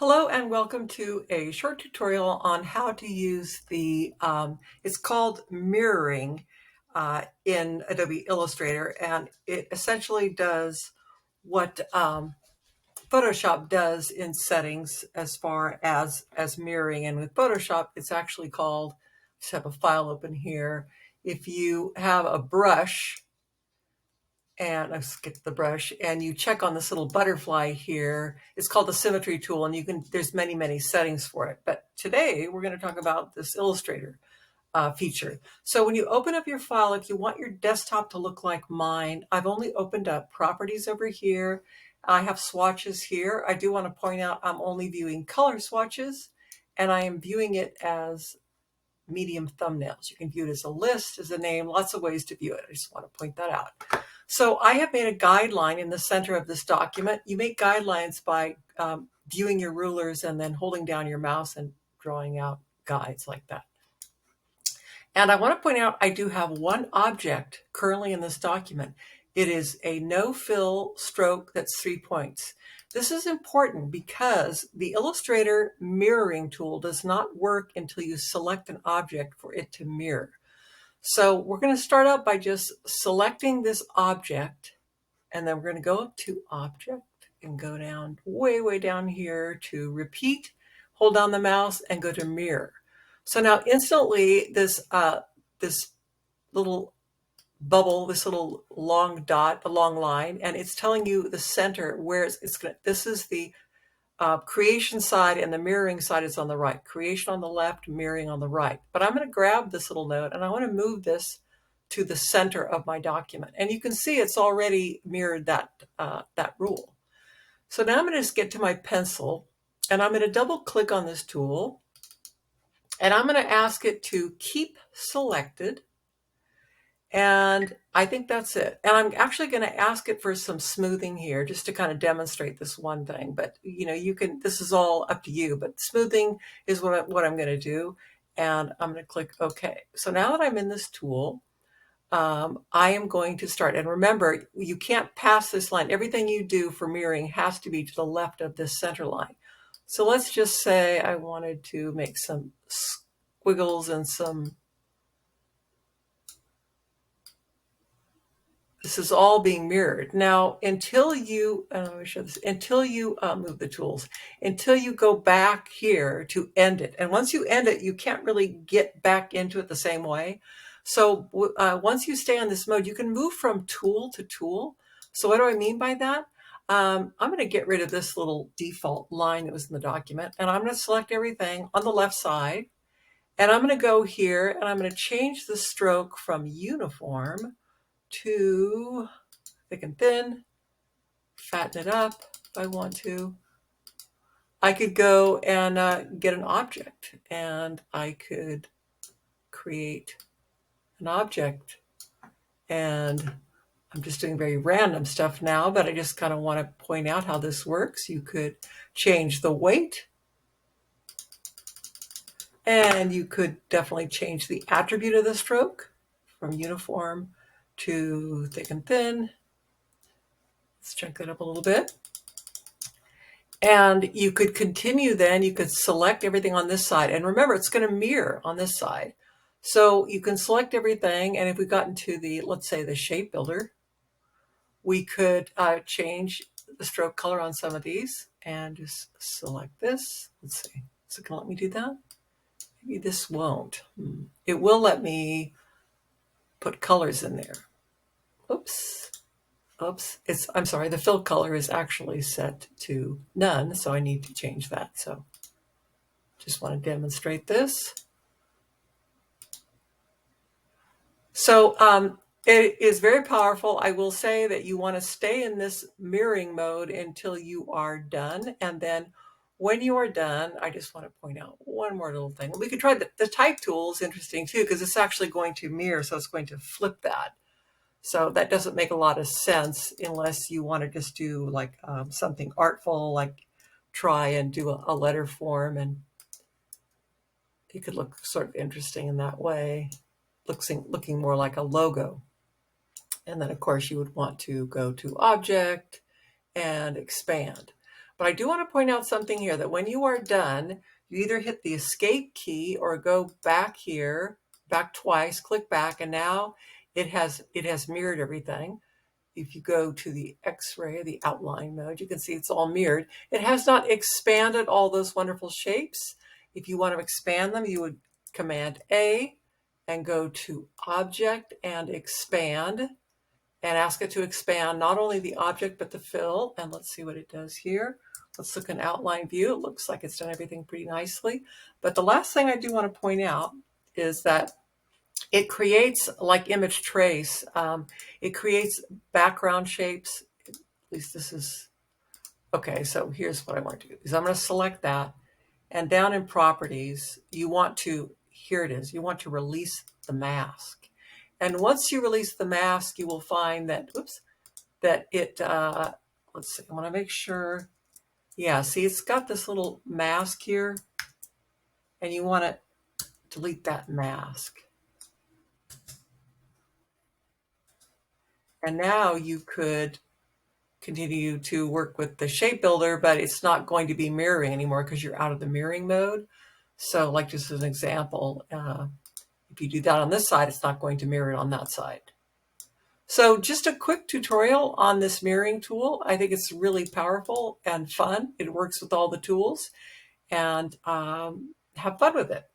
Hello and welcome to a short tutorial on how to use it's called mirroring in Adobe Illustrator, and it essentially does what Photoshop does in settings as far as mirroring. And with Photoshop, it's actually called, just have a file open here. If you have a brush, and I've skipped the brush, and you check on this little butterfly here. It's called the Symmetry tool, and there's many settings for it. But today we're going to talk about this Illustrator feature. So when you open up your file, if you want your desktop to look like mine, I've only opened up properties over here. I have swatches here. I do want to point out I'm only viewing color swatches, and I am viewing it as medium thumbnails. You can view it as a list, as a name, lots of ways to view it. I just want to point that out. So I have made a guideline in the center of this document. You make guidelines by viewing your rulers and then holding down your mouse and drawing out guides like that. And I want to point out I do have one object currently in this document. It is a no-fill stroke that's 3 points. This is important because the Illustrator mirroring tool does not work until you select an object for it to mirror. So we're going to start out by just selecting this object, and then we're going to go up to Object and go down way down here to Repeat, hold down the mouse and go to Mirror. So now instantly this little bubble, this little long dot, the long line, and it's telling you the center where it's going to, this is the creation side, and the mirroring side is on the right. Creation on the left, mirroring on the right. But I'm going to grab this little node and I want to move this to the center of my document. And you can see it's already mirrored that rule. So now I'm going to just get to my pencil and I'm going to double click on this tool and I'm going to ask it to keep selected. And I think that's it. And I'm actually going to ask it for some smoothing here just to kind of demonstrate this one thing. But this is all up to you, but smoothing is what I'm going to do. And I'm going to click OK. So now that I'm in this tool, I am going to start. And remember, you can't pass this line. Everything you do for mirroring has to be to the left of this center line. So let's just say I wanted to make some squiggles and some. This is all being mirrored. Now, until you, let me show this, until you move the tools, until you go back here to end it. And once you end it, you can't really get back into it the same way. So once you stay on this mode, you can move from tool to tool. So what do I mean by that? I'm going to get rid of this little default line that was in the document, and I'm going to select everything on the left side. And I'm going to go here and I'm going to change the stroke from uniform to thick and thin, fatten it up if I want to. I could go and get an object, and I could create an object. And I'm just doing very random stuff now, but I just kind of want to point out how this works. You could change the weight, and you could definitely change the attribute of the stroke from uniform to thick and thin. Let's chunk that up a little bit. And you could continue then, you could select everything on this side. And remember, it's going to mirror on this side. So you can select everything. And if we got into the, let's say, the shape builder, we could change the stroke color on some of these and just select this. Let's see. Is it going to let me do that? Maybe this won't. It will let me put colors in there. Oops. I'm sorry, the fill color is actually set to none, so I need to change that. So just want to demonstrate this. So it is very powerful. I will say that you want to stay in this mirroring mode until you are done. And then when you are done, I just want to point out one more little thing. We could try the type tool is interesting too, because it's actually going to mirror, so it's going to flip that. So that doesn't make a lot of sense unless you want to just do like something artful, like try and do a letter form, and it could look sort of interesting in that way, looking more like a logo. And then of course you would want to go to Object and Expand. But I do want to point out something here, that when you are done, you either hit the escape key or go back here, back twice, click back, and now it has mirrored everything. If you go to the X-ray, the outline mode, you can see it's all mirrored. It has not expanded all those wonderful shapes. If you want to expand them, you would Command A and go to Object and Expand, and ask it to expand not only the object but the fill. And let's see what it does here. Let's look in outline view. It looks like it's done everything pretty nicely. But the last thing I do want to point out is that it creates, like image trace, it creates background shapes. At least this is, okay, so here's what I want to do. Is I'm going to select that, and down in properties, you want to, here it is, you want to release the mask. And once you release the mask, you will find that, oops, that it, let's see, I want to make sure, yeah, see, it's got this little mask here, and you want to delete that mask. And now you could continue to work with the shape builder, but it's not going to be mirroring anymore because you're out of the mirroring mode. So like just as an example, if you do that on this side, it's not going to mirror it on that side. So just a quick tutorial on this mirroring tool. I think it's really powerful and fun. It works with all the tools, and have fun with it.